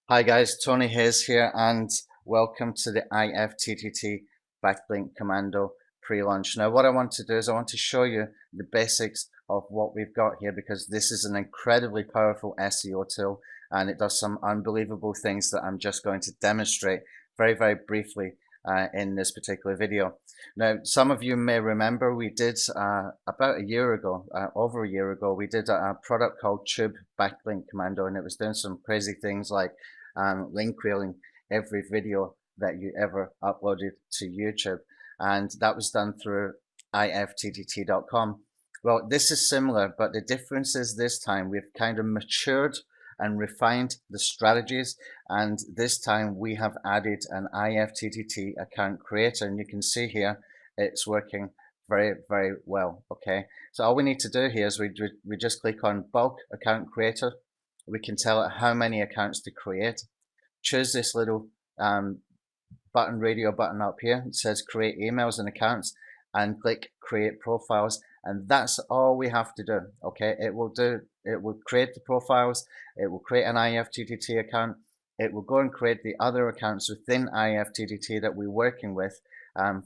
Hi guys, Tony Hayes here and welcome to the IFTTT backlink Commando pre-launch. Now what I want to do is I want to show you the basics of what we've got here because this is an incredibly powerful SEO tool and it does some unbelievable things that I'm just going to demonstrate very briefly in this particular video. Now some of you may remember we did about a year ago, over a year ago, we did a product called Tube Backlink Commando and it was doing some crazy things like link wheeling every video that you ever uploaded to YouTube, and that was done through IFTTT.com. Well, this is similar, but the difference is this time we've kind of matured and refined the strategies, and this time we have added an IFTTT account creator, and you can see here it's working very well. Okay, so all we need to do here is we just click on bulk account creator. We can tell it how many accounts to create. Choose this little radio button up here. It says create emails and accounts, and click create profiles, and that's all we have to do. Okay, it will create the profiles, it will create an IFTTT account, it will go and create the other accounts within IFTTT that we're working with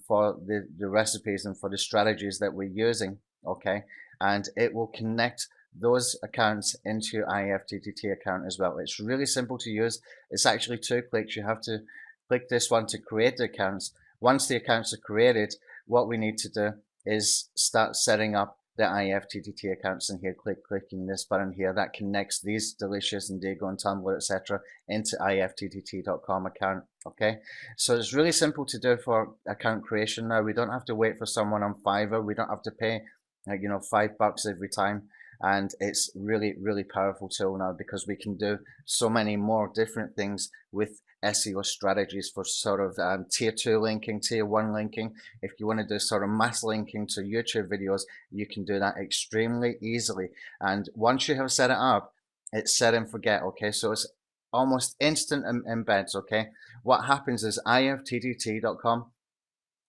for the recipes and for the strategies that we're using. Okay, and it will connect those accounts into your IFTTT account as well. It's really simple to use. It's actually 2 clicks. You have to click this one to create the accounts. Once the accounts are created, what we need to do is start setting up the IFTTT accounts, and here clicking this button here that connects these Delicious and Diego and Tumblr etc. into IFTTT.com account. Okay, so it's really simple to do for account creation now. We don't have to wait for someone on Fiverr. We don't have to pay $5 every time. And it's really powerful tool now because we can do so many more different things with SEO strategies for sort of tier 2 linking, tier 1 linking. If you want to do sort of mass linking to YouTube videos, you can do that extremely easily. And once you have set it up, it's set and forget. Okay, so it's almost instant embeds. Okay, what happens is IFTTT.com,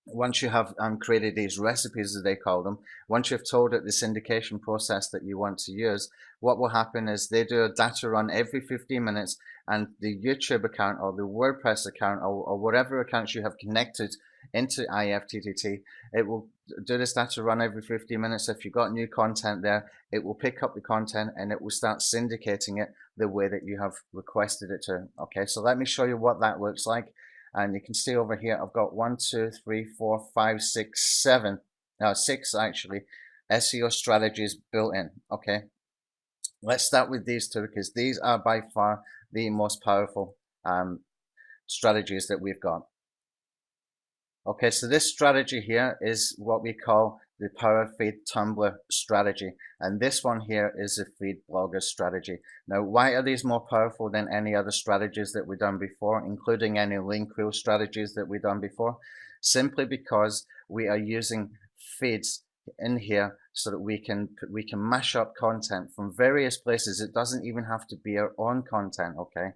once you have created these recipes, as they call them, once you've told it the syndication process that you want to use, what will happen is they do a data run every 15 minutes, and the YouTube account or the WordPress account or whatever accounts you have connected into IFTTT, it will do this data run every 15 minutes. If you've got new content there, it will pick up the content and it will start syndicating it the way that you have requested it to. Okay, so let me show you what that looks like. And you can see over here, I've got 1, 2, 3, 4, 5, 6, 7, now 6 actually, SEO strategies built in. Okay, let's start with these 2 because these are by far the most powerful strategies that we've got. Okay, so this strategy here is what we call the Power Feed Tumblr strategy, and this one here is the Feed Blogger strategy. Now, why are these more powerful than any other strategies that we've done before, including any link wheel strategies that we've done before? Simply because we are using feeds in here so that we can mash up content from various places. It doesn't even have to be our own content. Okay,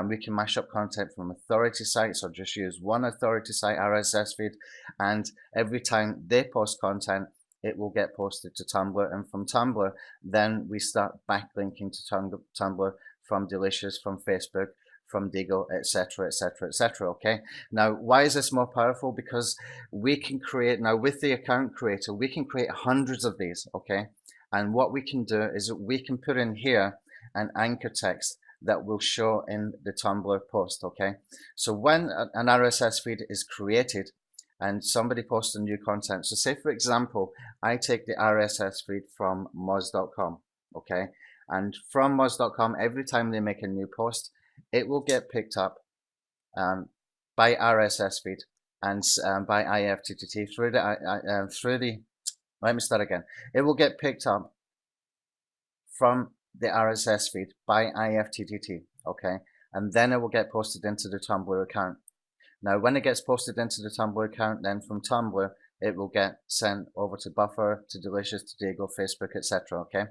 we can mash up content from authority sites or just use one authority site RSS feed, and every time they post content, it will get posted to Tumblr, and from Tumblr, then we start backlinking to Tumblr from Delicious, from Facebook, from Digo, etc. Okay, now why is this more powerful? Because we can create, now with the account creator, we can create hundreds of these. Okay, and what we can do is we can put in here an anchor text that will show in the Tumblr post. Okay, so when an RSS feed is created and somebody posts a new content, so say for example I take the RSS feed from moz.com, okay, and from moz.com, every time they make a new post, it will get picked up by RSS feed and by IFTTT through the let me start again. It will get picked up from the RSS feed by IFTTT, okay, and then it will get posted into the Tumblr account. Now, when it gets posted into the Tumblr account, then from Tumblr, it will get sent over to Buffer, to Delicious, to Diego, Facebook, etc. Okay,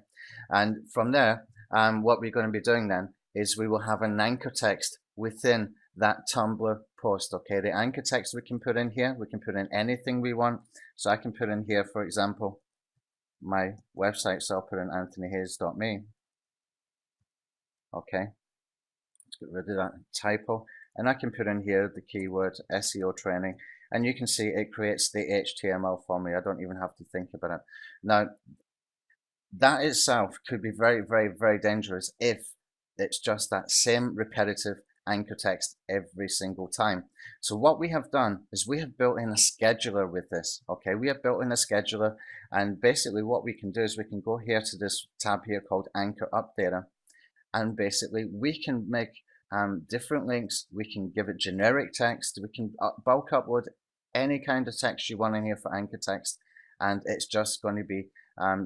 and from there, what we're going to be doing then is we will have an anchor text within that Tumblr post. Okay, the anchor text we can put in here, we can put in anything we want. So I can put in here, for example, my website. So I'll put in anthonyhayes.me. Okay, get rid of that typo, and I can put in here the keyword SEO training, and you can see it creates the HTML for me. I don't even have to think about it. Now, that itself could be very, very, very dangerous if it's just that same repetitive anchor text every single time. So what we have done is we have built in a scheduler with this. Okay, we have built in a scheduler, and basically what we can do is we can go here to this tab here called Anchor Updater, and basically we can make different links. We can give it generic text. We can bulk upload any kind of text you want in here for anchor text, and it's just going to be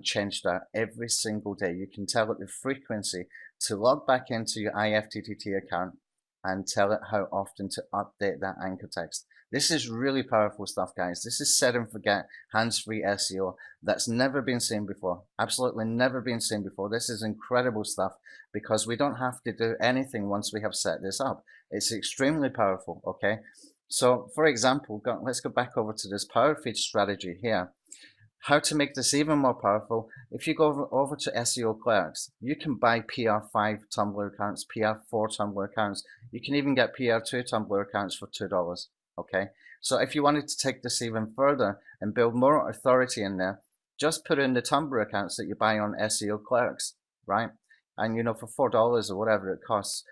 changed out every single day. You can tell it the frequency to log back into your IFTTT account and tell it how often to update that anchor text. This is really powerful stuff, guys. This is set and forget hands-free SEO that's never been seen before. Absolutely never been seen before. This is incredible stuff because we don't have to do anything once we have set this up. It's extremely powerful, okay? So for example, let's go back over to this power feed strategy here. How to make this even more powerful, if you go over to SEO Clerks, you can buy PR5 Tumblr accounts, PR4 Tumblr accounts. You can even get PR2 Tumblr accounts for $2, okay? So if you wanted to take this even further and build more authority in there, just put in the Tumblr accounts that you buy on SEO Clerks, right? And you know, for $4 or whatever it costs,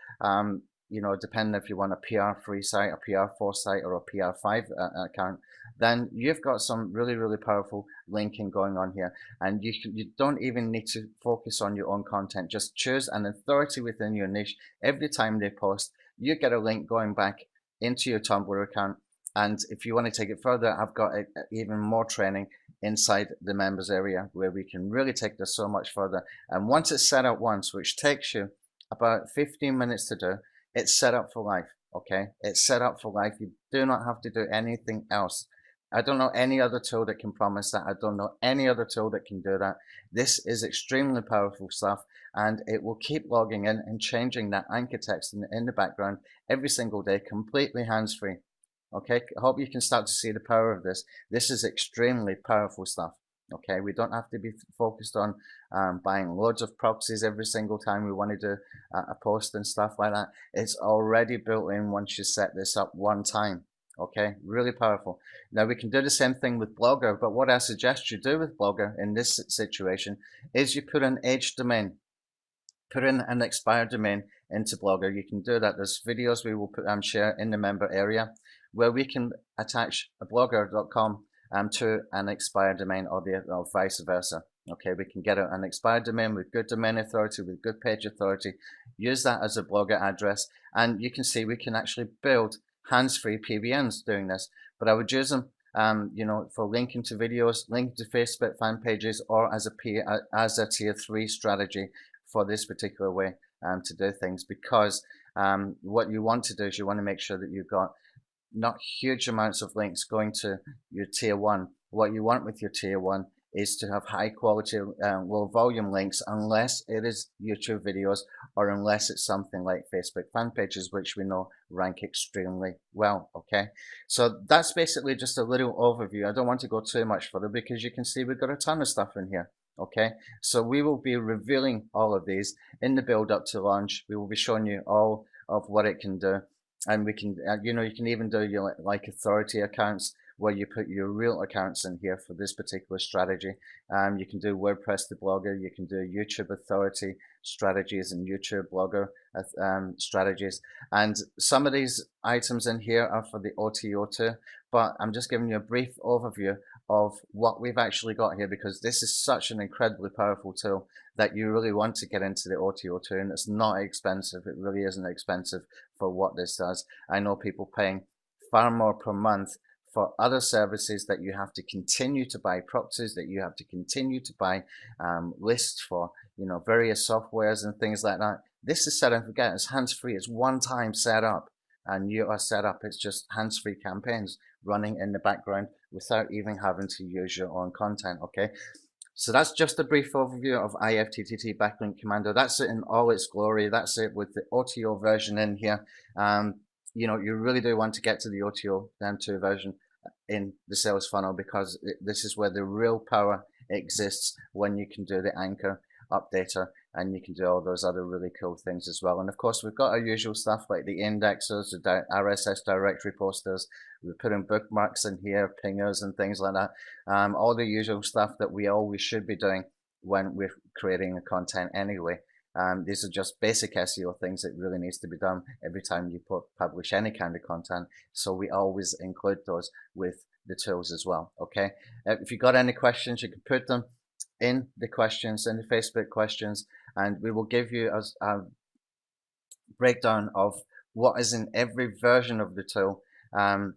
you know, depending if you want a PR3 site, a PR4 site, or a PR5 account, then you've got some really, really powerful linking going on here. And you don't even need to focus on your own content. Just choose an authority within your niche. Every time they post, you get a link going back into your Tumblr account. And if you want to take it further, I've got even more training inside the members area where we can really take this so much further. And once it's set up once, which takes you about 15 minutes to do, it's set up for life, okay? It's set up for life. You do not have to do anything else. I don't know any other tool that can promise that. I don't know any other tool that can do that. This is extremely powerful stuff, and it will keep logging in and changing that anchor text in the background every single day, completely hands-free. Okay, I hope you can start to see the power of this. This is extremely powerful stuff. Okay, we don't have to be focused on buying loads of proxies every single time we want to do a post and stuff like that. It's already built in once you set this up one time. Okay, really powerful. Now we can do the same thing with Blogger, but what I suggest you do with Blogger in this situation is you put an aged domain, put in an expired domain into Blogger. You can do that. There's videos we will put share in the member area where we can attach a blogger.com to an expired domain, or vice versa. Okay, we can get an expired domain with good domain authority, with good page authority, use that as a Blogger address, and you can see we can actually build hands-free PBNs doing this. But I would use them, you know, for linking to videos, linking to Facebook fan pages, or as a tier 3 strategy for this particular way to do things. Because what you want to do is you want to make sure that you've got not huge amounts of links going to your tier 1. What you want with your tier 1 is to have high quality, low volume links, unless it is YouTube videos or unless it's something like Facebook fan pages, which we know rank extremely well. Okay, so that's basically just a little overview. I don't want to go too much further because you can see we've got a ton of stuff in here. Okay, so we will be revealing all of these in the build up to launch. We will be showing you all of what it can do. And we can, you know, you can even do your like authority accounts where you put your real accounts in here for this particular strategy. You can do WordPress to Blogger, you can do YouTube authority strategies and YouTube Blogger strategies. And some of these items in here are for the OTO too, but I'm just giving you a brief overview of what we've actually got here, because this is such an incredibly powerful tool that you really want to get into the OTO too, and it's not expensive. It really isn't expensive for what this does. I know people paying far more per month for other services that you have to continue to buy proxies, that you have to continue to buy lists for, you know, various softwares and things like that. This is set and forget. It's hands-free. It's one-time setup, and you are set up. It's just hands-free campaigns running in the background without even having to use your own content. Okay, so that's just a brief overview of IFTTT backlink Commando. That's it in all its glory. That's it with the OTO version in here. You know, you really do want to get to the OTO 2 version in the sales funnel, because this is where the real power exists when you can do the anchor updater and you can do all those other really cool things as well. And of course, we've got our usual stuff like the indexers, the RSS directory posters. We're putting bookmarks in here, pingers and things like that. All the usual stuff that we always should be doing when we're creating the content anyway. These are just basic SEO things that really needs to be done every time you publish any kind of content. So we always include those with the tools as well. Okay. If you got any questions, you can put them in the questions, in the Facebook questions, and we will give you a breakdown of what is in every version of the tool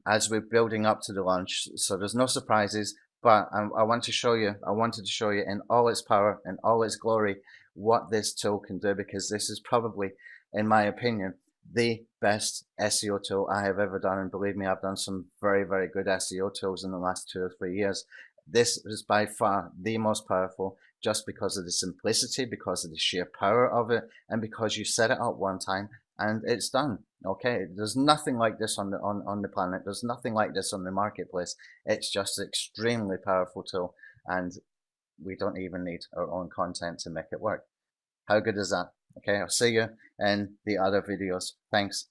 as we're building up to the launch. So there's no surprises, but I wanted to show you in all its power and all its glory what this tool can do, because this is probably, in my opinion, the best SEO tool I have ever done. And believe me, I've done some very, very good SEO tools in the last 2 or 3 years. This is by far the most powerful, just because of the simplicity, because of the sheer power of it, and because you set it up one time and it's done. Okay, there's nothing like this on the planet. There's nothing like this on the marketplace. It's just an extremely powerful tool, and we don't even need our own content to make it work. How good is that? Okay, I'll see you in the other videos. Thanks.